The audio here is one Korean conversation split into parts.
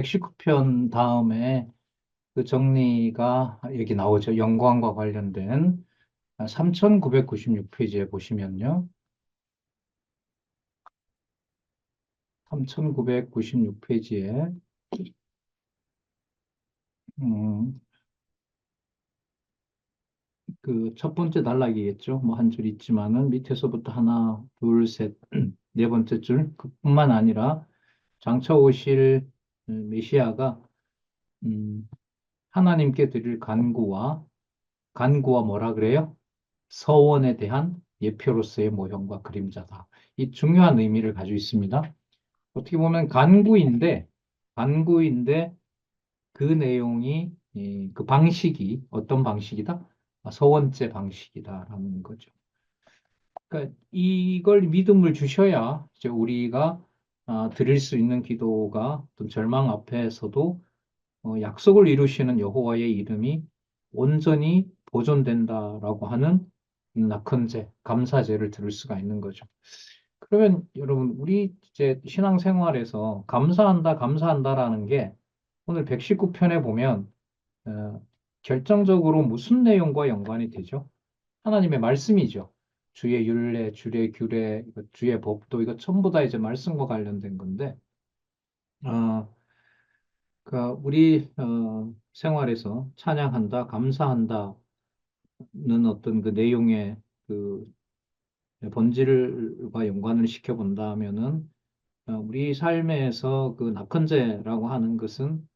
119편 다음에 그 정리가 여기 나오죠. 영광과 관련된 3996페이지에 보시면요. 3996페이지에 그 첫 번째 단락이겠죠. 뭐 한 줄 있지만은 밑에서부터 하나, 둘, 셋, 네 번째 줄 그뿐만 아니라 장차 오실 메시아가 음, 하나님께 드릴 간구와 뭐라 그래요? 서원에 대한 예표로서의 모형과 그림자다. 이 중요한 의미를 가지고 있습니다. 어떻게 보면 간구인데 그 내용이 그 방식이 어떤 방식이다? 서원제 방식이다라는 거죠. 그러니까 이걸 믿음을 주셔야 이제 우리가 드릴 수 있는 기도가 어떤 절망 앞에서도 약속을 이루시는 여호와의 이름이 온전히 보존된다라고 하는 낙헌제, 감사제를 들을 수가 있는 거죠. 그러면 여러분, 우리 이제 신앙생활에서 감사한다라는 게 오늘 119편에 보면 어, 결정적으로 무슨 내용과 연관이 되죠? 하나님의 말씀이죠. 주의 율례, 주의 규례, 주의 법도 이거 전부 다 이제 말씀과 관련된 건데, 어, 우리 생활에서 찬양한다, 감사한다는 어떤 그 내용의 그 본질과 연관을 시켜본다면은 우리 삶에서 그 낙헌제라고 하는 것은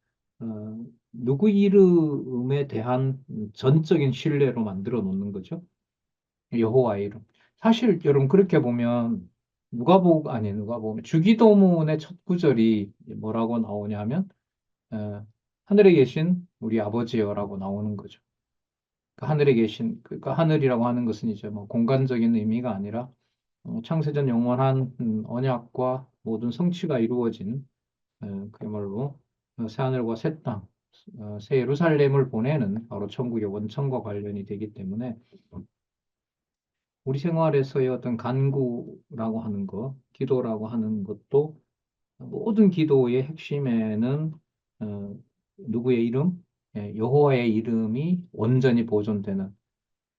누구 이름에 대한 전적인 신뢰로 만들어 놓는 거죠. 여호와의 이름. 사실 여러분 그렇게 보면 누가복음 주기도문의 첫 구절이 뭐라고 나오냐면 어, 하늘에 계신 우리 아버지여라고 나오는 거죠. 그 하늘에 계신 그 하늘이라고 하는 것은 이제 뭐 공간적인 의미가 아니라 창세전 영원한 언약과 모든 성취가 이루어진 그야말로 새하늘과 새 땅, 새 예루살렘을 보내는 바로 천국의 원천과 관련이 되기 때문에 우리 생활에서의 어떤 간구라고 하는 것, 기도라고 하는 것도 모든 기도의 핵심에는 누구의 이름? 여호와의 이름이 온전히 보존되는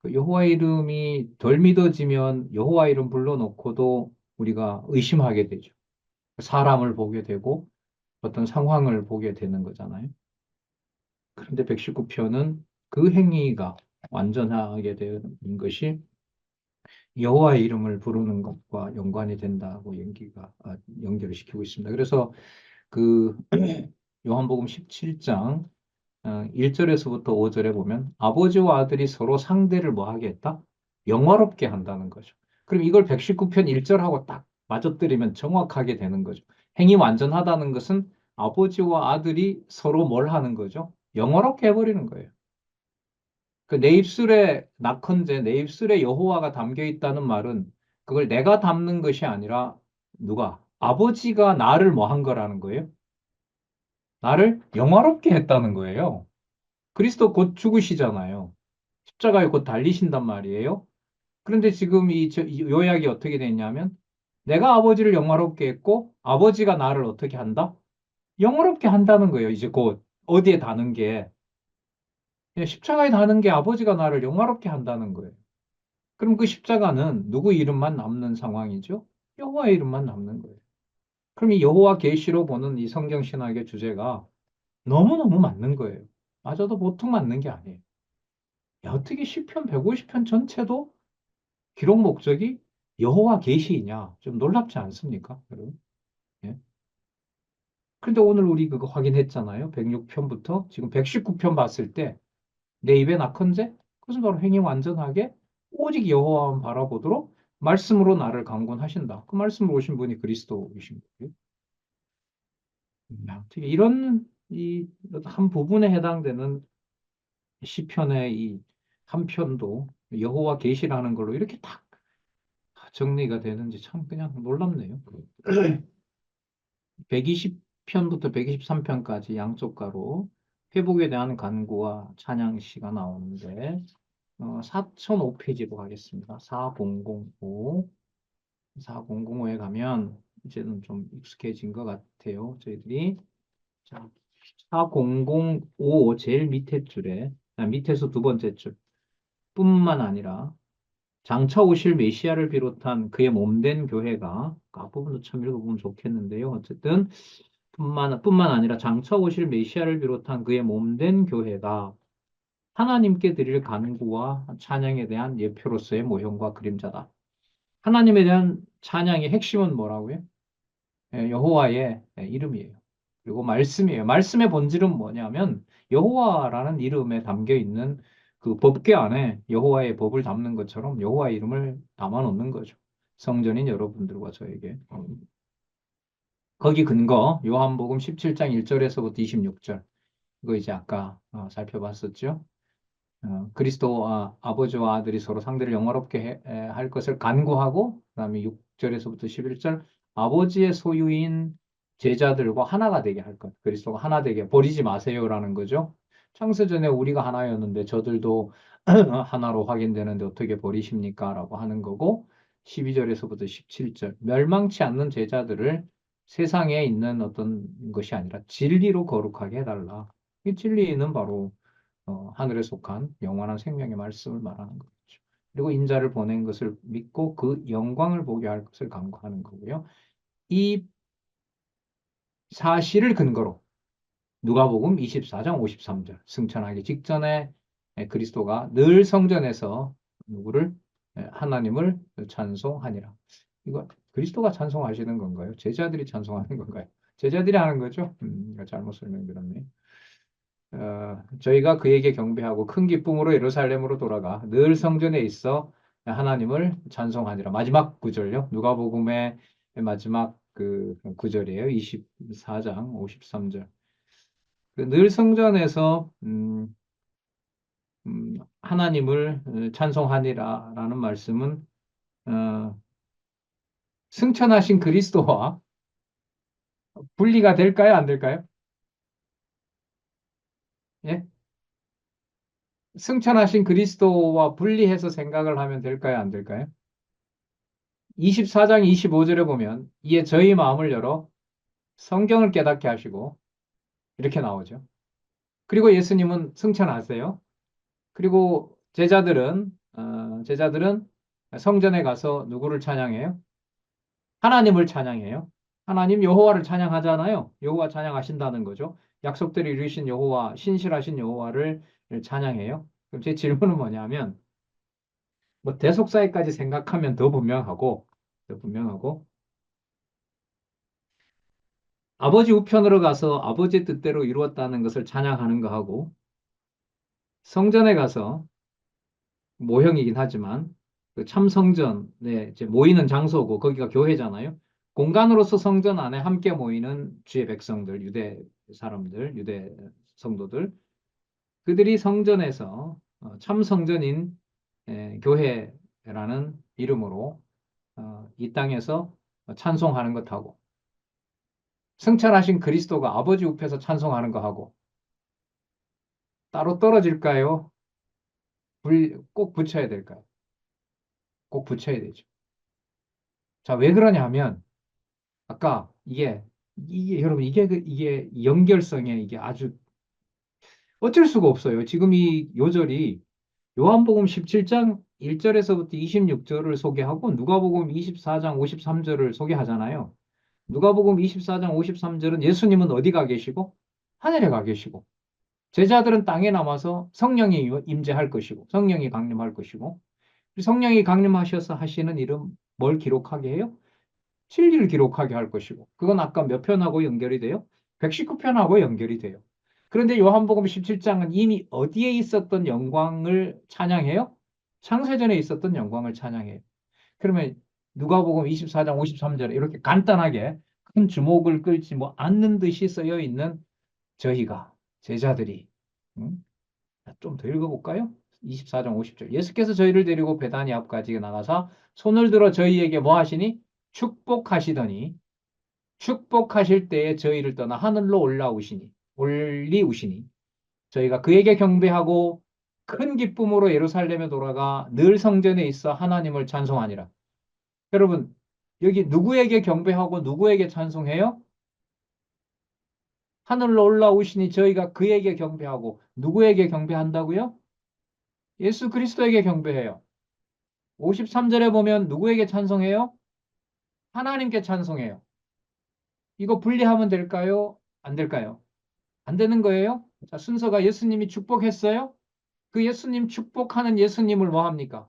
그 여호와의 이름이 덜 믿어지면 여호와 이름 불러놓고도 우리가 의심하게 되죠. 사람을 보게 되고 어떤 상황을 보게 되는 거잖아요. 그런데 119편은 그 행위가 완전하게 되는 것이 여호와의 이름을 부르는 것과 연관이 된다고 연결을 시키고 있습니다. 그래서 그 요한복음 17장 1절에서부터 5절에 보면 아버지와 아들이 서로 상대를 뭐 하게 했다? 영화롭게 한다는 거죠. 그럼 이걸 119편 1절하고 딱 맞아뜨리면 정확하게 되는 거죠. 행위 완전하다는 것은 아버지와 아들이 서로 뭘 하는 거죠? 영화롭게 해버리는 거예요. 그 내 입술에 낙헌제, 내 입술에 여호와가 담겨 있다는 말은 그걸 내가 담는 것이 아니라 누가? 아버지가 나를 뭐 한 거라는 거예요? 나를 영화롭게 했다는 거예요. 그리스도 곧 죽으시잖아요. 십자가에 곧 달리신단 말이에요. 그런데 지금 이 요약이 어떻게 되냐면 내가 아버지를 영화롭게 했고 아버지가 나를 어떻게 한다? 영화롭게 한다는 거예요. 이제 곧 어디에 다는 게 십자가에 다는 게 아버지가 나를 영화롭게 한다는 거예요. 그럼 그 십자가는 누구 이름만 남는 상황이죠? 여호와의 이름만 남는 거예요. 그럼 이 여호와 계시로 보는 이 성경 신학의 주제가 너무너무 맞는 거예요. 맞아도 보통 맞는 게 아니에요. 야, 어떻게 시편 150편 전체도 기록 목적이 여호와 계시이냐? 좀 놀랍지 않습니까, 여러분? 예. 근데 오늘 우리 그거 확인했잖아요. 106편부터 지금 119편 봤을 때 내 입에 낙헌제? 그것은 바로 행위 완전하게 오직 여호와만 바라보도록 말씀으로 나를 강권하신다. 그 말씀을 오신 분이 그리스도이신 거예요. 어떻게 이런 이 한 부분에 해당되는 시편의 이 한 편도 여호와 계시라는 걸로 이렇게 딱 정리가 되는지 참 그냥 놀랍네요. 120편부터 123편까지 양쪽가로 회복에 대한 간구와 찬양시가 나오는데 4005페이지로 가겠습니다. 4005. 4005에 가면 이제는 좀 익숙해진 것 같아요. 저희들이 자, 4005 제일 밑에 줄에, 밑에서 두 번째 줄. 뿐만 아니라 장차 오실 메시아를 비롯한 그의 몸된 교회가 앞부분도 참 읽어보면 좋겠는데요. 어쨌든 뿐만 아니라 장차 오실 메시아를 비롯한 그의 몸된 교회가 하나님께 드릴 간구와 찬양에 대한 예표로서의 모형과 그림자다. 하나님에 대한 찬양의 핵심은 뭐라고요? 여호와의 이름이에요. 그리고 말씀이에요. 말씀의 본질은 뭐냐면 여호와라는 이름에 담겨 있는 그 법궤 안에 여호와의 법을 담는 것처럼 여호와의 이름을 담아 놓는 거죠. 성전인 여러분들과 저에게. 거기 근거 요한복음 17장 1절에서부터 26절. 이거 이제 아까 살펴봤었죠. 그리스도와 아버지와 아들이 서로 상대를 영화롭게 할 것을 간구하고 그다음에 6절에서부터 11절 아버지의 소유인 제자들과 하나가 되게 할 것. 그리스도가 하나 되게 버리지 마세요라는 거죠. 창세전에 우리가 하나였는데 저들도 하나로 확인되는데 어떻게 버리십니까? 라고 하는 거고 12절에서부터 17절 멸망치 않는 제자들을 세상에 있는 어떤 것이 아니라 진리로 거룩하게 해달라. 이 진리는 바로 하늘에 속한 영원한 생명의 말씀을 말하는 거죠. 그리고 인자를 보낸 것을 믿고 그 영광을 보게 할 것을 간구하는 거고요. 이 사실을 근거로 누가복음 24장 53절 승천하기 직전에 그리스도가 늘 성전에서 누구를 하나님을 찬송하니라. 이거 그리스도가 찬송하시는 건가요? 제자들이 찬송하는 건가요? 제자들이 하는 거죠? 이거 잘못 설명드렸네. 저희가 그에게 경배하고 큰 기쁨으로 예루살렘으로 돌아가 늘 성전에 있어 하나님을 찬송하니라. 마지막 구절요. 누가복음의 마지막 그 구절이에요. 24장 53절. 늘 성전에서 하나님을 찬송하니라라는 말씀은 어, 승천하신 그리스도와 분리가 될까요? 안 될까요? 예? 승천하신 그리스도와 분리해서 생각을 하면 될까요? 안 될까요? 24장 25절에 보면 이에 저희 마음을 열어 성경을 깨닫게 하시고 이렇게 나오죠. 그리고 예수님은 승천하세요. 그리고 제자들은 성전에 가서 누구를 찬양해요? 하나님을 찬양해요. 하나님 여호와를 찬양하잖아요. 여호와 찬양하신다는 거죠. 약속대로 이루신 여호와, 신실하신 여호와를 찬양해요. 그럼 제 질문은 뭐냐면 뭐 대속사회까지 생각하면 더 분명하고 아버지 우편으로 가서 아버지 뜻대로 이루었다는 것을 찬양하는 거하고 성전에 가서 모형이긴 하지만 그 참성전에 이제 모이는 장소고 거기가 교회잖아요. 공간으로서 성전 안에 함께 모이는 주의 백성들, 유대 사람들, 유대 성도들 그들이 성전에서 참성전인 교회라는 이름으로 이 땅에서 찬송하는 것하고 승천하신 그리스도가 아버지 우편에서 찬송하는 것하고 따로 떨어질까요? 꼭 붙여야 될까요? 꼭 붙여야 되죠. 자, 왜 그러냐 하면, 아까 여러분, 이게 연결성에 이게 아주 어쩔 수가 없어요. 지금 이 요절이 요한복음 17장 1절에서부터 26절을 소개하고 누가복음 24장 53절을 소개하잖아요. 누가복음 24장 53절은 예수님은 어디 가 계시고? 하늘에 가 계시고. 제자들은 땅에 남아서 성령이 임재할 것이고, 성령이 강림할 것이고, 성령이 강림하셔서 하시는 일은 뭘 기록하게 해요? 진리를 기록하게 할 것이고 그건 아까 몇 편하고 연결이 돼요? 119편하고 연결이 돼요. 그런데 요한복음 17장은 이미 어디에 있었던 영광을 찬양해요? 창세전에 있었던 영광을 찬양해요. 그러면 누가복음 24장 53절에 이렇게 간단하게 큰 주목을 끌지 뭐 않는 듯이 쓰여 있는 저희가 제자들이 좀 더 읽어볼까요? 24장 50절. 예수께서 저희를 데리고 베다니 앞까지 나가사 손을 들어 저희에게 뭐 하시니? 축복하실 때에 저희를 떠나 하늘로 올리우시니 저희가 그에게 경배하고 큰 기쁨으로 예루살렘에 돌아가 늘 성전에 있어 하나님을 찬송하니라. 여러분, 여기 누구에게 경배하고 누구에게 찬송해요? 하늘로 올라오시니 저희가 그에게 경배하고 누구에게 경배한다고요? 예수 그리스도에게 경배해요. 53절에 보면 누구에게 찬송해요? 하나님께 찬송해요. 이거 분리하면 될까요? 안 될까요? 안 되는 거예요? 자, 순서가 예수님이 축복했어요? 그 예수님 축복하는 예수님을 뭐 합니까?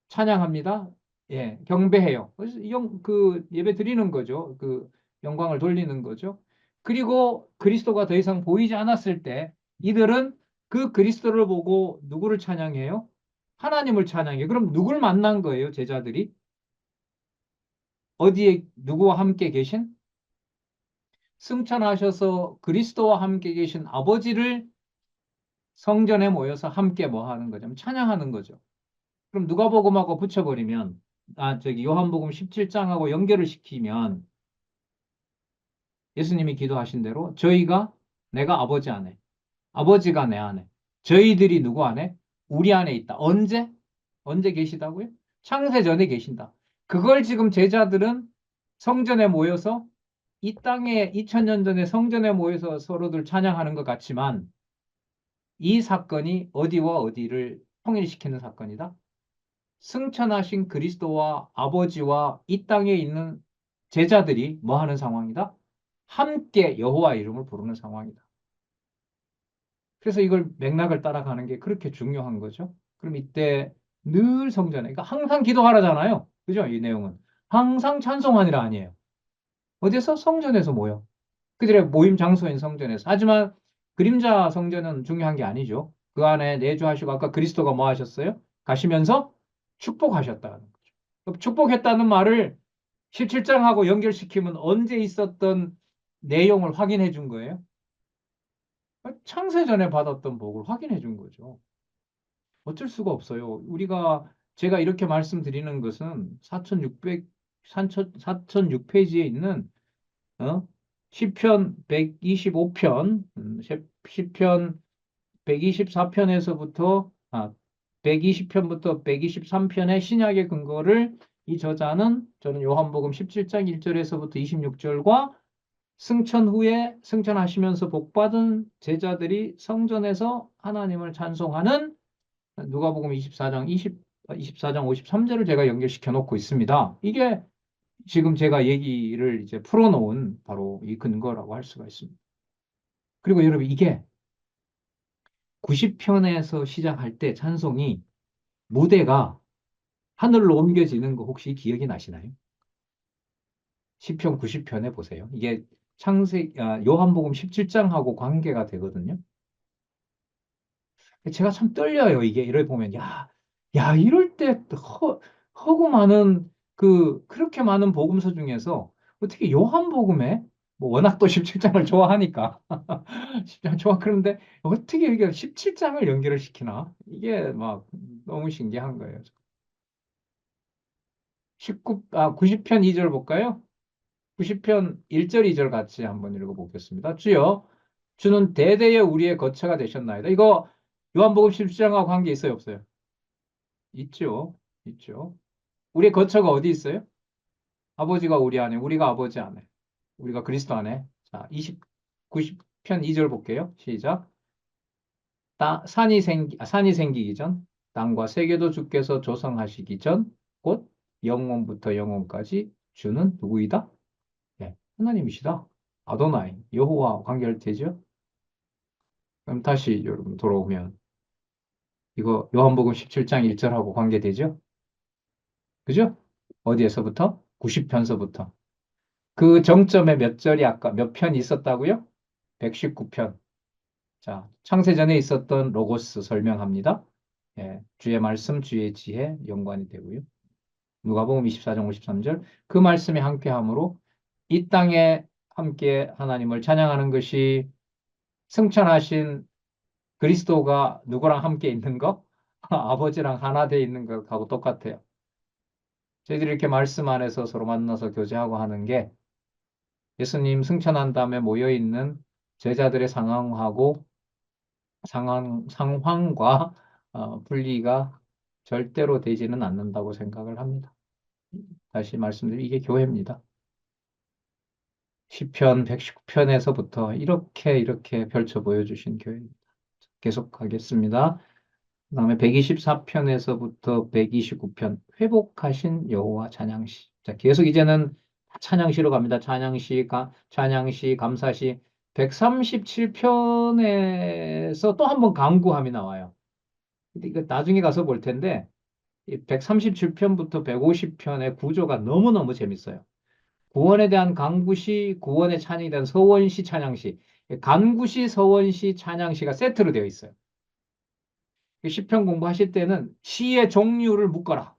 찬양합니다. 예, 경배해요. 그래서 그 예배 드리는 거죠. 그 영광을 돌리는 거죠. 그리고 그리스도가 더 이상 보이지 않았을 때 이들은 그 그리스도를 보고 누구를 찬양해요? 하나님을 찬양해요. 그럼 누굴 만난 거예요, 제자들이? 어디에 누구와 함께 계신? 승천하셔서 그리스도와 함께 계신 아버지를 성전에 모여서 함께 뭐 하는 거죠? 찬양하는 거죠. 그럼 누가복음하고 붙여버리면 저기 요한복음 17장하고 연결을 시키면 예수님이 기도하신 대로 저희가 내가 아버지 안에 아버지가 내 안에 저희들이 누구 안에 우리 안에 있다. 언제 계시다고요? 창세 전에 계신다. 그걸 지금 제자들은 성전에 모여서 이 땅에 2000년 전에 성전에 모여서 서로들 찬양하는 것 같지만 이 사건이 어디와 어디를 통일시키는 사건이다. 승천하신 그리스도와 아버지와 이 땅에 있는 제자들이 뭐 하는 상황이다? 함께 여호와 이름을 부르는 상황이다. 그래서 이걸 맥락을 따라가는 게 그렇게 중요한 거죠. 그럼 이때 늘 성전에, 그러니까 항상 기도하라잖아요. 그죠? 이 내용은. 항상 찬송하니라 아니에요. 어디서? 성전에서 모여. 그들의 모임 장소인 성전에서. 하지만 그림자 성전은 중요한 게 아니죠. 그 안에 내주하시고 아까 그리스도가 뭐 하셨어요? 가시면서 축복하셨다는 거죠. 축복했다는 말을 17장하고 연결시키면 언제 있었던 내용을 확인해 준 거예요? 창세 전에 받았던 복을 확인해 준 거죠. 어쩔 수가 없어요. 제가 이렇게 말씀드리는 것은 4,600페이지에 있는 시편 125편, 시편 124편에서부터 120편부터 123편의 신약의 근거를 이 저자는 저는 요한복음 17장 1절에서부터 26절과 승천 후에 승천하시면서 복받은 제자들이 성전에서 하나님을 찬송하는 누가복음 24장 53절을 제가 연결시켜 놓고 있습니다. 이게 지금 제가 얘기를 이제 풀어놓은 바로 이 근거라고 할 수가 있습니다. 그리고 여러분 이게 90편에서 시작할 때 찬송이 무대가 하늘로 옮겨지는 거 혹시 기억이 나시나요? 시편 90편에 보세요. 이게 요한복음 17장하고 관계가 되거든요. 제가 참 떨려요. 이게 이를 보면 이럴 때 허구 많은 그렇게 많은 복음서 중에서 어떻게 요한복음에 뭐 워낙 또 17장을 좋아하니까 17장 좋아 그런데 어떻게 이게 17장을 연결을 시키나? 이게 막 너무 신기한 거예요. 90편 2절 볼까요? 90편 1절 2절 같이 한번 읽어보겠습니다. 주여 주는 대대에 우리의 거처가 되셨나이다. 이거 요한복음 17장하고 관계 있어요, 없어요? 있죠. 있죠. 우리의 거처가 어디 있어요? 아버지가 우리 안에, 우리가 아버지 안에, 우리가 그리스도 안에. 자, 90편 2절 볼게요. 시작. 산이 생기기 전, 땅과 세계도 주께서 조성하시기 전, 곧 영원부터 영원까지 주는 누구이다? 네, 하나님이시다. 아도나이, 여호와 관계되죠? 그럼 다시 여러분 돌아오면 이거 요한복음 17장 1절하고 관계되죠? 그죠? 어디에서부터? 90편서부터. 그 정점에 몇 절이 아까 몇 편이 있었다고요? 119편. 자, 창세전에 있었던 로고스 설명합니다. 예, 주의 말씀, 주의 지혜 연관이 되고요. 누가복음 24장 53절. 그 말씀이 함께함으로 이 땅에 함께 하나님을 찬양하는 것이 승천하신 그리스도가 누구랑 함께 있는 거? 아버지랑 하나 돼 있는 것하고 똑같아요. 저희들이 이렇게 말씀 안에서 서로 만나서 교제하고 하는 게 예수님 승천한 다음에 모여 있는 제자들의 상황과 분리가 절대로 되지는 않는다고 생각을 합니다. 다시 말씀드리면 이게 교회입니다. 시편 119편에서부터 이렇게 펼쳐 보여주신 교회입니다. 계속하겠습니다. 그다음에 124편에서부터 129편 회복하신 여호와 찬양시. 자, 계속 이제는 찬양시로 갑니다. 찬양시, 찬양시, 감사시. 137편에서 또 한 번 간구함이 나와요. 근데 이거 나중에 가서 볼 텐데 137편부터 150편의 구조가 너무너무 재밌어요. 구원에 대한 간구시, 구원의 찬양에 대한 서원시, 찬양시. 간구시, 서원시, 찬양시가 세트로 되어 있어요. 시편 공부하실 때는 시의 종류를 묶어라.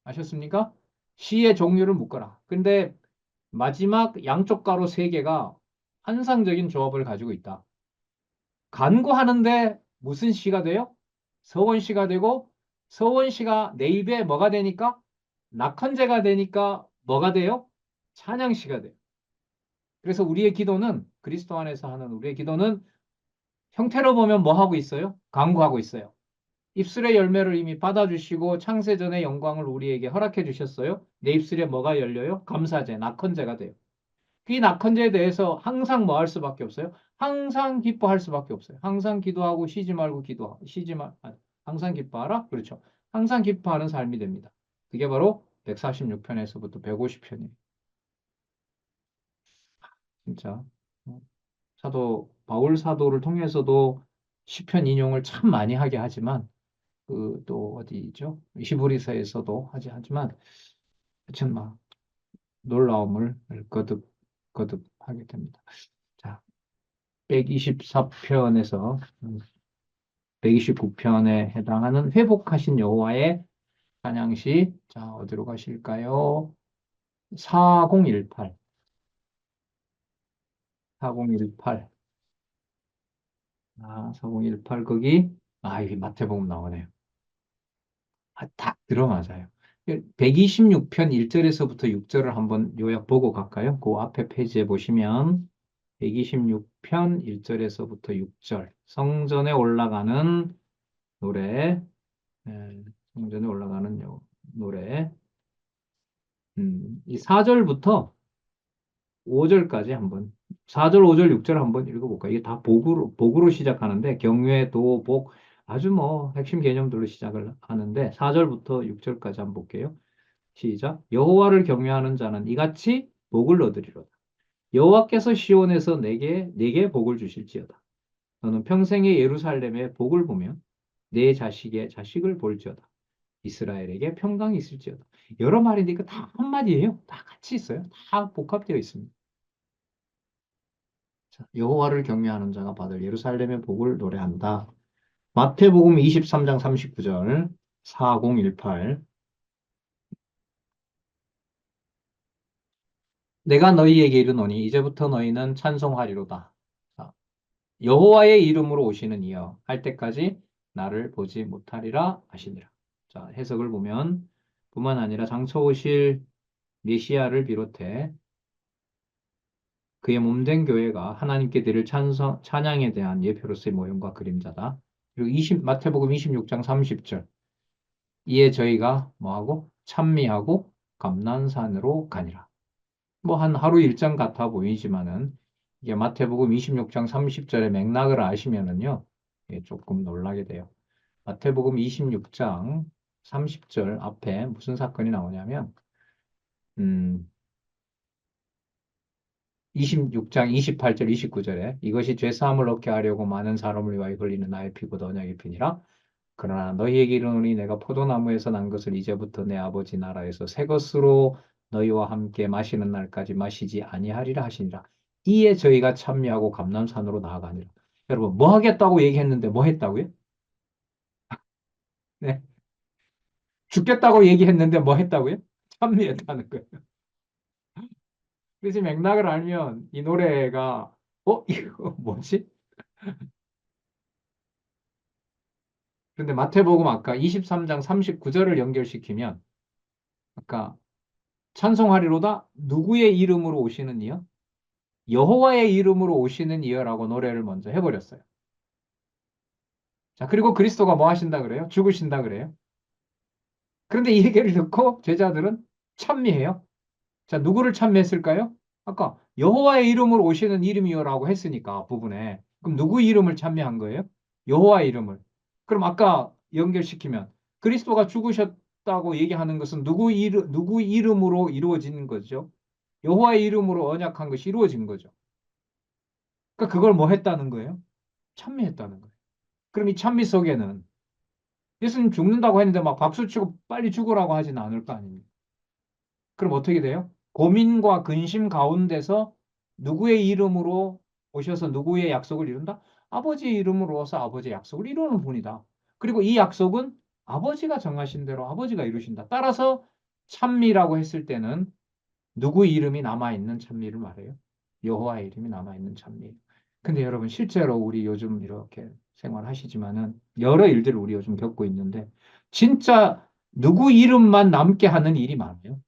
아셨습니까? 시의 종류를 묶어라. 근데 마지막 양쪽 가로 세 개가 환상적인 조합을 가지고 있다. 간구하는데 무슨 시가 돼요? 서원시가 되고 서원시가 내 입에 뭐가 되니까? 낙헌제가 되니까 뭐가 돼요? 찬양시가 돼요. 그래서 우리의 기도는 그리스도 안에서 하는 우리의 기도는 형태로 보면 뭐 하고 있어요? 간구하고 있어요. 입술의 열매를 이미 받아주시고 창세전의 영광을 우리에게 허락해 주셨어요. 내 입술에 뭐가 열려요? 감사제, 낙헌제가 돼요. 이 낙헌제에 대해서 항상 뭐 할 수밖에 없어요? 항상 기뻐할 수밖에 없어요. 항상 기도하고 쉬지 말고 기도하고 항상 기뻐하라? 그렇죠. 항상 기뻐하는 삶이 됩니다. 그게 바로 146편에서부터 150편이에요. 진짜. 사도 바울 사도를 통해서도 시편 인용을 참 많이 하게 하지만 그 또 어디죠? 히브리서에서도 하지만 참 막 놀라움을 거듭 하게 됩니다. 자, 124편에서 129편에 해당하는 회복하신 여호와의 찬양시. 자, 어디로 가실까요? 4018. 4018. 4018 거기 여기 마태복음 나오네요. 딱 들어맞아요. 126편 1절에서부터 6절을 한번 요약 보고 갈까요? 그 앞에 페이지에 보시면 126편 1절에서부터 6절 성전에 올라가는 노래, 성전에 올라가는 노래, 이 4절부터 5절까지 한번 4절, 5절, 6절 한번 읽어볼까요? 이게 다 복으로 시작하는데 경외, 도, 복 아주 뭐 핵심 개념들로 시작을 하는데 4절부터 6절까지 한번 볼게요. 시작. 여호와를 경외하는 자는 이같이 복을 얻으리로다. 여호와께서 시온에서 내게 복을 주실지어다. 너는 평생에 예루살렘에 복을 보며 내 자식의 자식을 볼지어다. 이스라엘에게 평강이 있을지어다. 여러 말인데 이거 다 한마디예요. 다 같이 있어요. 다 복합되어 있습니다. 자, 여호와를 경외하는 자가 받을 예루살렘의 복을 노래한다. 마태복음 23장 39절 4018 내가 너희에게 이르노니 이제부터 너희는 찬송하리로다. 자, 여호와의 이름으로 오시는 이여 할 때까지 나를 보지 못하리라 하시니라. 자, 해석을 보면 뿐만 아니라 장차 오실 메시아를 비롯해 그의 몸된 교회가 하나님께 드릴 찬양에 대한 예표로서의 모형과 그림자다. 그리고 마태복음 26장 30절 이에 저희가 뭐하고 찬미하고 감난산으로 가니라. 뭐 한 하루 일정 같아 보이지만은 이게 마태복음 26장 30절의 맥락을 아시면은요. 이게 조금 놀라게 돼요. 마태복음 26장 30절 앞에 무슨 사건이 나오냐면 26장 28절 29절에 이것이 죄사함을 얻게 하려고 많은 사람을 위하여 흘리는 나의 피보다 언약의 피니라. 그러나 너희에게 이르노니 내가 포도나무에서 난 것을 이제부터 내 아버지 나라에서 새 것으로 너희와 함께 마시는 날까지 마시지 아니하리라 하시니라. 이에 저희가 찬미하고 감람산으로 나아가니라. 여러분 뭐 하겠다고 얘기했는데 뭐 했다고요? 네. 죽겠다고 얘기했는데 뭐 했다고요? 찬미했다는 거예요. 그래서 맥락을 알면 이 노래가 이거 뭐지? 그런데 마태복음 아까 23장 39절을 연결시키면 아까 찬송하리로다 누구의 이름으로 오시는 이요? 여호와의 이름으로 오시는 이여라고 노래를 먼저 해버렸어요. 자, 그리고 그리스도가 뭐 하신다 그래요? 죽으신다 그래요? 그런데 이 얘기를 듣고 제자들은 찬미해요. 자, 누구를 찬미했을까요? 아까 여호와의 이름으로 오시는 이름이요라고 했으니까 부분에 그럼 누구 이름을 찬미한 거예요? 여호와의 이름을. 그럼 아까 연결시키면 그리스도가 죽으셨다고 얘기하는 것은 누구 이름으로 이루어진 거죠? 여호와의 이름으로 언약한 것이 이루어진 거죠. 그러니까 그걸 뭐 했다는 거예요? 찬미했다는 거예요. 그럼 이 찬미 속에는 예수님 죽는다고 했는데 막 박수 치고 빨리 죽으라고 하지는 않을 거 아닙니까? 그럼 어떻게 돼요? 고민과 근심 가운데서 누구의 이름으로 오셔서 누구의 약속을 이룬다? 아버지 이름으로서 아버지의 약속을 이루는 분이다. 그리고 이 약속은 아버지가 정하신 대로 아버지가 이루신다. 따라서 찬미라고 했을 때는 누구 이름이 남아있는 찬미를 말해요? 여호와의 이름이 남아있는 찬미. 근데 여러분 실제로 우리 요즘 이렇게 생활하시지만은 여러 일들을 우리 요즘 겪고 있는데 진짜 누구 이름만 남게 하는 일이 많아요.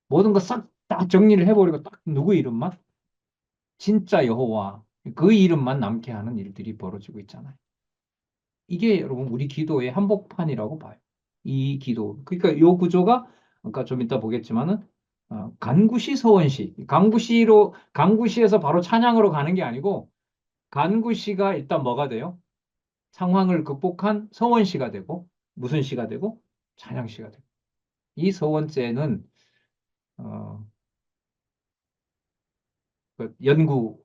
모든 거 싹 다 정리를 해버리고 딱 누구 이름만 진짜 여호와 그 이름만 남게 하는 일들이 벌어지고 있잖아요. 이게 여러분 우리 기도의 한복판이라고 봐요. 이 기도. 그러니까 요 구조가 아까 좀 이따 보겠지만은 간구시 서원시 강구시에서 바로 찬양으로 가는 게 아니고 간구시가 일단 뭐가 돼요? 상황을 극복한 서원시가 되고 무슨 시가 되고 찬양시가 되고 이 서원제는 어, 그 연구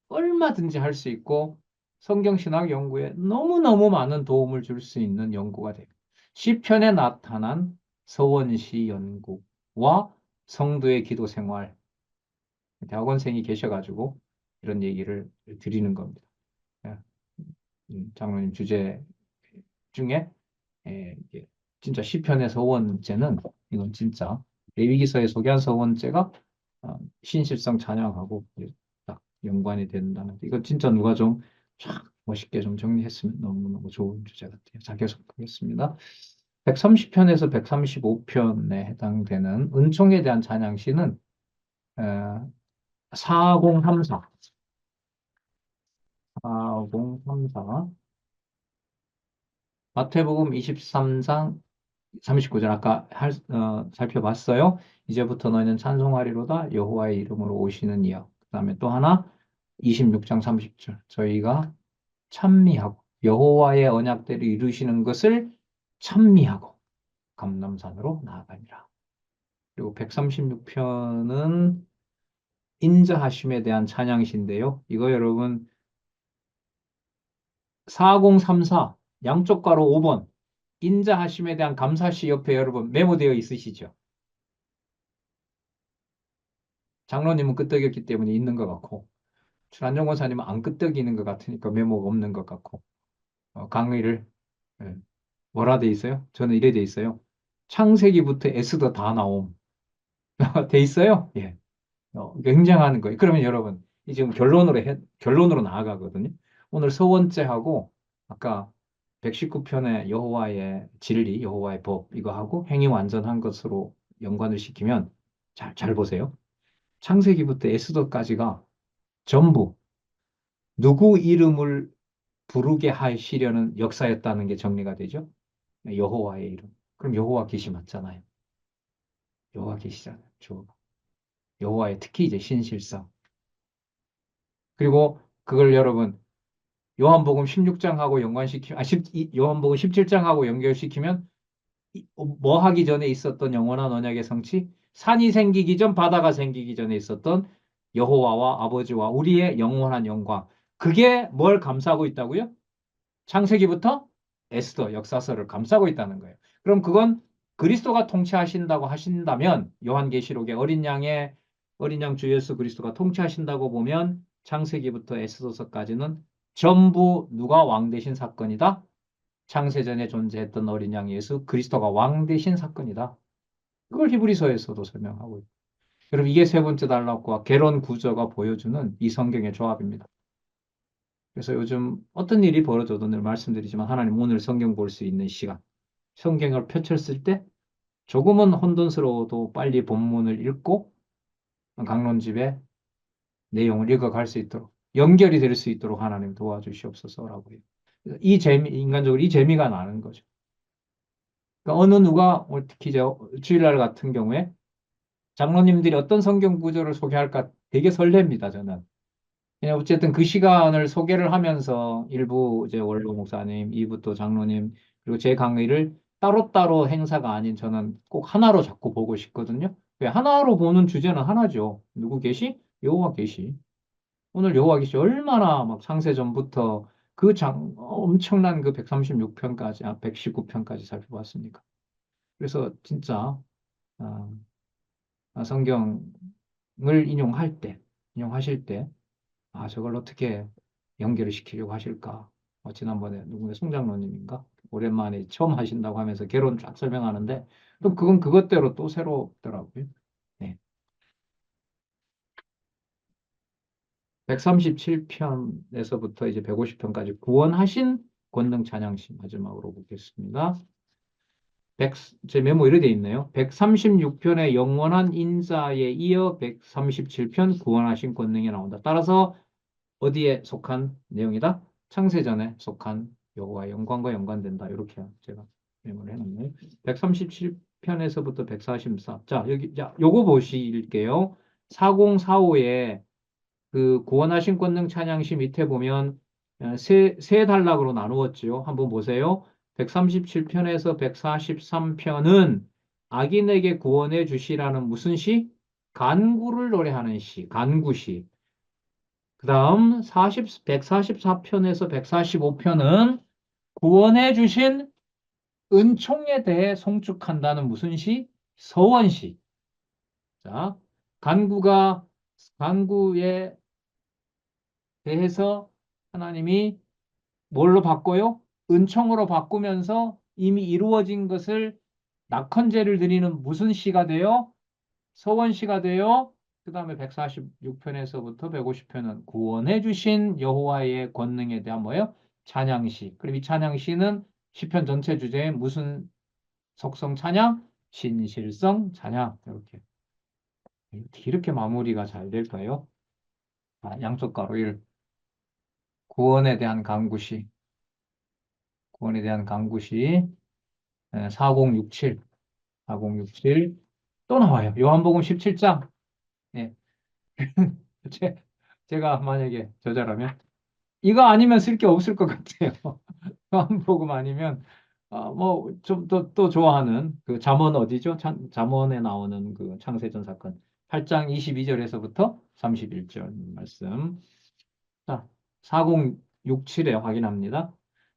얼마든지 할 수 있고 성경신학 연구에 너무너무 많은 도움을 줄 수 있는 연구가 돼요. 시편에 나타난 서원시 연구와 성도의 기도 생활, 대학원생이 계셔가지고 이런 얘기를 드리는 겁니다. 예, 장로님 주제 중에 이게 진짜 시편의 서원제는 이건 진짜 레위기서에 소개한 서원제가 신실성 찬양하고 딱 연관이 된다는 이거 진짜 누가 좀 쫙 멋있게 좀 정리했으면 너무너무 좋은 주제 같아요. 자, 계속 보겠습니다. 130편에서 135편에 해당되는 은총에 대한 찬양시는 4034, 4034, 마태복음 23장 39절 아까 살펴봤어요. 이제부터 너희는 찬송하리로다 여호와의 이름으로 오시는 이여. 그다음에 또 하나 26장 30절 저희가 찬미하고 여호와의 언약대로 이루시는 것을 찬미하고 감람산으로 나아가니라. 그리고 136편은 인자하심에 대한 찬양이신데요. 이거 여러분 4034 양쪽 가로 5번 인자하심에 대한 감사시 옆에 여러분 메모되어 있으시죠? 장로님은 끄떡였기 때문에 있는 것 같고 안정 권사님은 안 끄떡이는 것 같으니까 메모가 없는 것 같고 강의를 예, 뭐라 돼 있어요? 저는 이래 돼 있어요. 창세기부터 에스더 다 나옴. 돼 있어요? 예. 굉장한 거예요. 그러면 여러분, 이 지금 결론으로 나아가거든요. 오늘 서원죄하고 아까 119편의 여호와의 진리, 여호와의 법 이거 하고 행위 완전한 것으로 연관을 시키면 잘 보세요. 창세기부터 에스더까지가 전부 누구 이름을 부르게 하시려는 역사였다는 게 정리가 되죠. 여호와의 이름. 그럼 여호와 계시 맞잖아요. 여호와 계시잖아요. 여호와의 특히 이제 신실성. 그리고 그걸 여러분 요한복음 16장하고 요한복음 17장하고 연결시키면 뭐 하기 전에 있었던 영원한 언약의 성취? 산이 생기기 전 바다가 생기기 전에 있었던 여호와와 아버지와 우리의 영원한 영광. 그게 뭘 감싸고 있다고요? 창세기부터 에스더 역사서를 감싸고 있다는 거예요. 그럼 그건 그리스도가 통치하신다고 하신다면 요한계시록의 어린 양 주 예수 그리스도가 통치하신다고 보면 창세기부터 에스더서까지는 전부 누가 왕 되신 사건이다? 창세전에 존재했던 어린 양 예수 그리스도가 왕 되신 사건이다. 그걸 히브리서에서도 설명하고 있고. 여러분 이게 세 번째 단락과 개론 구조가 보여주는 이 성경의 조합입니다. 그래서 요즘 어떤 일이 벌어져도 늘 말씀드리지만 하나님 오늘 성경 볼 수 있는 시간, 성경을 펼쳤을 때 조금은 혼돈스러워도 빨리 본문을 읽고 강론집에 내용을 읽어갈 수 있도록 연결이 될 수 있도록 하나님 도와주시옵소서라고 해요. 인간적으로 이 재미가 나는 거죠. 그러니까 어느 누가 특히 주일날 같은 경우에 장로님들이 어떤 성경 구절을 소개할까 되게 설렙니다, 저는. 그냥 어쨌든 그 시간을 소개를 하면서 일부 이제 원로 목사님, 이부 또 장로님, 그리고 제 강의를 따로따로 행사가 아닌 저는 꼭 하나로 자꾸 보고 싶거든요. 왜 하나로 보는 주제는 하나죠. 누구 계시? 여호와 계시. 오늘 여호와 계시 얼마나 막 창세전부터 그 엄청난 그 136편까지, 119편까지 살펴봤습니까? 그래서 진짜 아, 성경을 인용할 때, 인용하실 때 저걸 어떻게 연결을 시키려고 하실까? 지난번에 누구네 송장로님인가? 오랜만에 처음 하신다고 하면서 개론 쫙 설명하는데, 또 그건 그것대로 또 새롭더라고요. 네. 137편에서부터 이제 150편까지 구원하신 권능 찬양시 마지막으로 보겠습니다. 제 메모 이렇게 돼 있네요. 136편의 영원한 인자에 이어 137편 구원하신 권능이 나온다. 따라서 어디에 속한 내용이다? 창세전에 속한 여호와의 영광과 연관된다. 이렇게 제가 메모를 해놨네요. 137편에서부터 144. 자, 여기, 자, 요거 보실게요. 4045에 그 구원하신 권능 찬양시 밑에 보면 세 단락으로 나누었지요. 한번 보세요. 137편에서 143편은 악인에게 구원해 주시라는 무슨 시? 간구를 노래하는 시, 간구시. 그 다음 144편에서 145편은 구원해 주신 은총에 대해 송축한다는 무슨 시? 서원시. 자, 간구가, 간구에 대해서 하나님이 뭘로 바꿔요? 은총으로 바꾸면서 이미 이루어진 것을 낙헌제를 드리는 무슨 시가 돼요? 서원시가 돼요. 그 다음에 146편에서부터 150편은 구원해 주신 여호와의 권능에 대한 뭐예요? 찬양시. 그럼 이 찬양시는 시편 전체 주제에 무슨 속성 찬양? 진실성 찬양. 이렇게 마무리가 잘 될까요? 양쪽 가로 1. 구원에 대한 강구시. 구원에 대한 강구시. 4067. 4067. 또 나와요. 요한복음 17장. 예. 제, 제가 만약에 저자라면 이거 아니면 쓸 게 없을 것 같아요. 요한복음 아니면 뭐 좀 또 좋아하는 그 잠언 어디죠? 잠언에 나오는 그 창세전 사건 8장 22절에서부터 31절 말씀. 자, 4067에 확인합니다.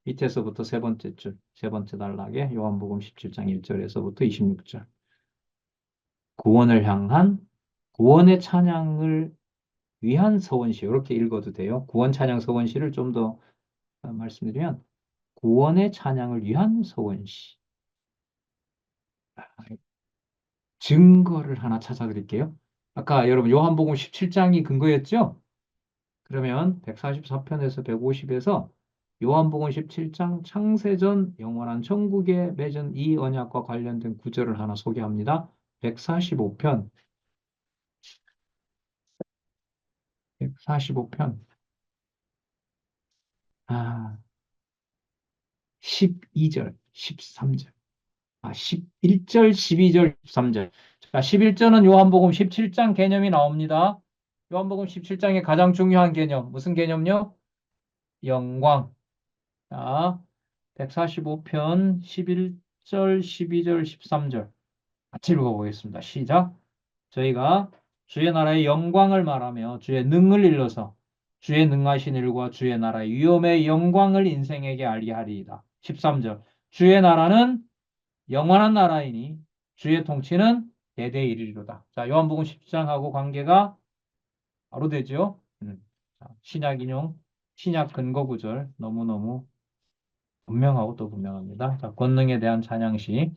밑에서부터 세 번째 줄, 세 번째 단락에 요한복음 17장 1절에서부터 26절. 구원을 향한 구원의 찬양을 위한 서원시 이렇게 읽어도 돼요. 구원 찬양 서원시를 좀 더 말씀드리면 구원의 찬양을 위한 서원시. 증거를 하나 찾아드릴게요. 아까 여러분 요한복음 17장이 근거였죠? 그러면 144편에서 150에서 요한복음 17장 창세전 영원한 천국에 맺은 이 언약과 관련된 구절을 하나 소개합니다. 145편, 145편, 12절, 13절. 11절, 12절, 13절. 자, 11절은 요한복음 17장 개념이 나옵니다. 요한복음 17장의 가장 중요한 개념. 무슨 개념요? 영광. 자, 145편 11절, 12절, 13절. 같이 읽어보겠습니다. 시작. 저희가 주의 나라의 영광을 말하며 주의 능을 일러서 주의 능하신 일과 주의 나라의 위엄의 영광을 인생에게 알게 하리이다. 13절. 주의 나라는 영원한 나라이니 주의 통치는 대대 이르리로다. 자, 요한복음 10장하고 관계가 바로 되죠. 자, 신약 인용, 신약 근거 구절 너무너무 분명하고 또 분명합니다. 자, 권능에 대한 찬양시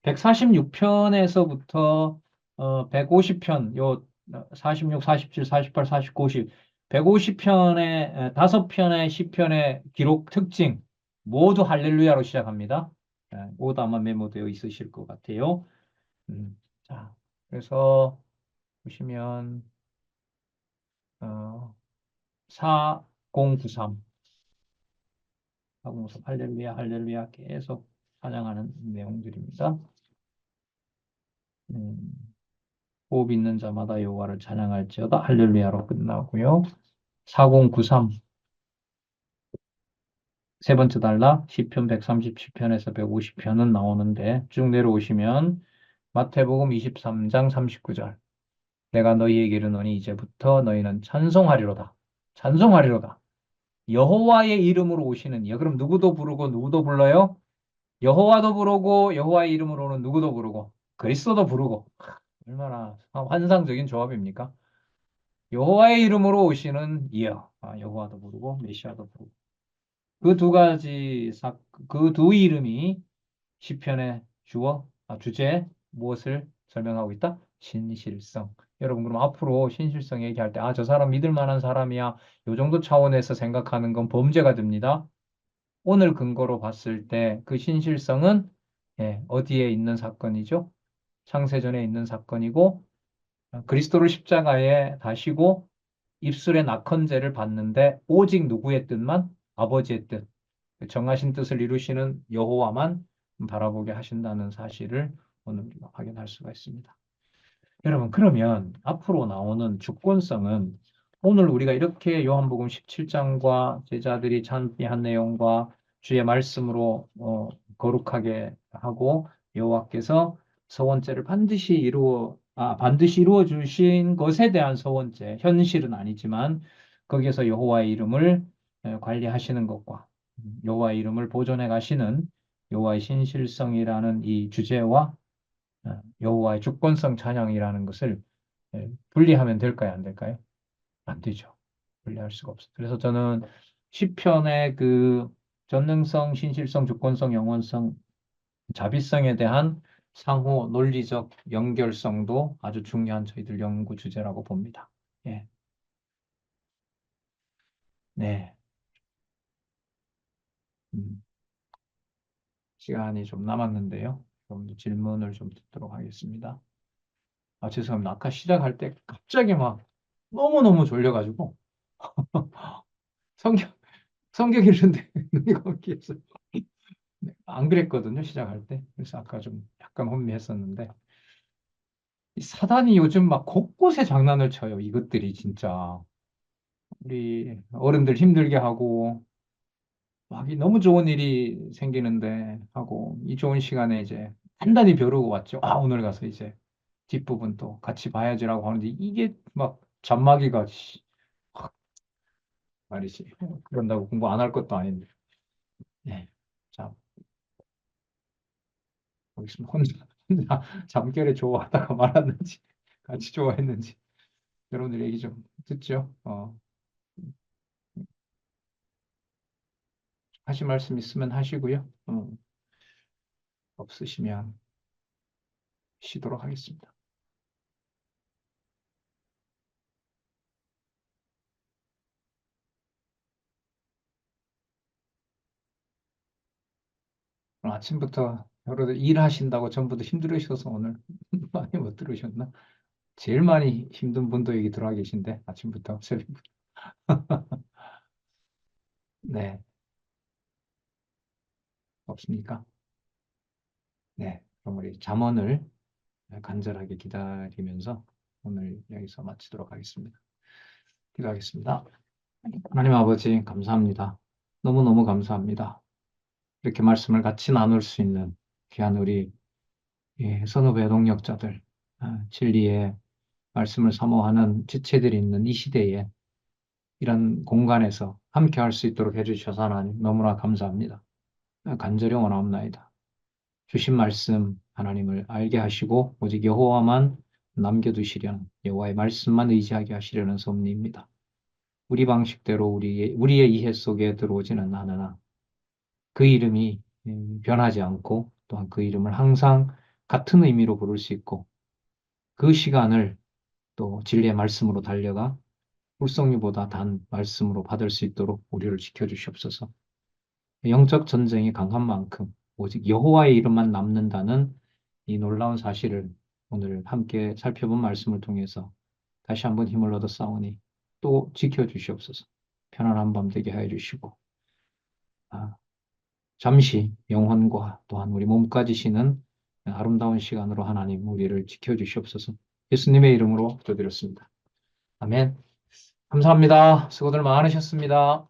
146편에서부터 150편, 요 46, 47, 48, 49, 50, 150편의 5편의 시편의 기록 특징 모두 할렐루야로 시작합니다. 모두 아마 메모되어 있으실 것 같아요. 자, 그래서 보시면 4093, 4093 할렐루야, 할렐루야 계속 찬양하는 내용들입니다. 음. 호흡 있는 자마다 여호와를 찬양할지어다. 할렐루야로 끝나고요. 4093 세 번째 단락 시편 137편에서 150편은 나오는데 쭉 내려오시면 마태복음 23장 39절 내가 너희에게 이르노니 이제부터 너희는 찬송하리로다. 찬송하리로다. 여호와의 이름으로 오시는 이여. 그럼 누구도 부르고 누구도 불러요? 여호와도 부르고 여호와의 이름으로는 누구도 부르고 그리스도도 부르고 얼마나 환상적인 조합입니까? 여호와의 이름으로 오시는 이여. 여호와도 부르고 메시아도 부르고 그 두 가지 그 두 이름이 시편의 주제 무엇을 설명하고 있다? 신실성. 여러분 그럼 앞으로 신실성 얘기할 때 저 사람 믿을 만한 사람이야. 요 정도 차원에서 생각하는 건 범죄가 됩니다. 오늘 근거로 봤을 때 그 신실성은 어디에 있는 사건이죠? 창세전에 있는 사건이고 그리스도를 십자가에 다시고 입술에 낙헌제를 받는데 오직 누구의 뜻만? 아버지의 뜻. 정하신 뜻을 이루시는 여호와만 바라보게 하신다는 사실을 오늘 우리가 확인할 수가 있습니다. 여러분, 그러면 앞으로 나오는 주권성은 오늘 우리가 이렇게 요한복음 17장과 제자들이 찬미한 내용과 주의 말씀으로 거룩하게 하고 여호와께서 서원죄를 반드시 이루어 주신 것에 대한 서원죄, 현실은 아니지만 거기에서 여호와의 이름을 관리하시는 것과 여호와의 이름을 보존해 가시는 여호와의 신실성이라는 이 주제와 여호와의 주권성 찬양이라는 것을 분리하면 될까요? 안 될까요? 안 되죠. 분리할 수가 없어요. 그래서 저는 시편의 그 전능성, 신실성, 주권성, 영원성, 자비성에 대한 상호 논리적 연결성도 아주 중요한 저희들 연구 주제라고 봅니다. 예. 네. 음, 시간이 좀 남았는데요. 좀 질문을 좀 듣도록 하겠습니다. 죄송합니다. 아까 시작할 때 갑자기 막 너무너무 졸려가지고 성경, 성경 읽는데 눈이 감기해서 안 그랬거든요. 시작할 때. 그래서 아까 좀 약간 혼미했었는데 이 사단이 요즘 막 곳곳에 장난을 쳐요. 이것들이 진짜 우리 어른들 힘들게 하고 막 너무 좋은 일이 생기는데 하고 이 좋은 시간에 이제 단단히 벼르고 왔죠. 오늘 가서 이제 뒷부분 또 같이 봐야지라고 하는데 이게 막 잔마귀가 말이지. 그런다고 공부 안 할 것도 아닌데. 네. 자, 보겠습니다. 혼자 잠결에 좋아하다가 말았는지, 같이 좋아했는지, 여러분들 얘기 좀 듣죠? 하실 말씀 있으면 하시고요. 없으시면 쉬도록 하겠습니다. 오늘 아침부터 여러분들 일하신다고 전부 다 힘들으셔서 오늘 많이 못 들으셨나? 제일 많이 힘든 분도 여기 들어와 계신데, 아침부터, 새벽부터. 네, 없습니까? 네, 그럼 우리 잠언을 간절하게 기다리면서 오늘 여기서 마치도록 하겠습니다. 기도하겠습니다. 하나님 아버지, 감사합니다. 너무너무 감사합니다. 이렇게 말씀을 같이 나눌 수 있는 귀한 우리 선후배 동역자들, 진리의 말씀을 사모하는 지체들이 있는 이 시대에 이런 공간에서 함께 할 수 있도록 해주셔서 하나님 너무나 감사합니다. 간절히 원하옵나이다. 주신 말씀 하나님을 알게 하시고 오직 여호와만 남겨두시려는 여호와의 말씀만 의지하게 하시려는 섭리입니다. 우리 방식대로 우리의 이해 속에 들어오지는 않으나 그 이름이 변하지 않고 또한 그 이름을 항상 같은 의미로 부를 수 있고 그 시간을 또 진리의 말씀으로 달려가 불성류보다 단 말씀으로 받을 수 있도록 우리를 지켜주시옵소서. 영적 전쟁이 강한 만큼 오직 여호와의 이름만 남는다는 이 놀라운 사실을 오늘 함께 살펴본 말씀을 통해서 다시 한번 힘을 얻어 싸우니 또 지켜주시옵소서. 편안한 밤 되게 하여 주시고 아, 잠시 영혼과 또한 우리 몸까지 쉬는 아름다운 시간으로 하나님 우리를 지켜주시옵소서. 예수님의 이름으로 기도드렸습니다. 아멘. 감사합니다. 수고들 많으셨습니다.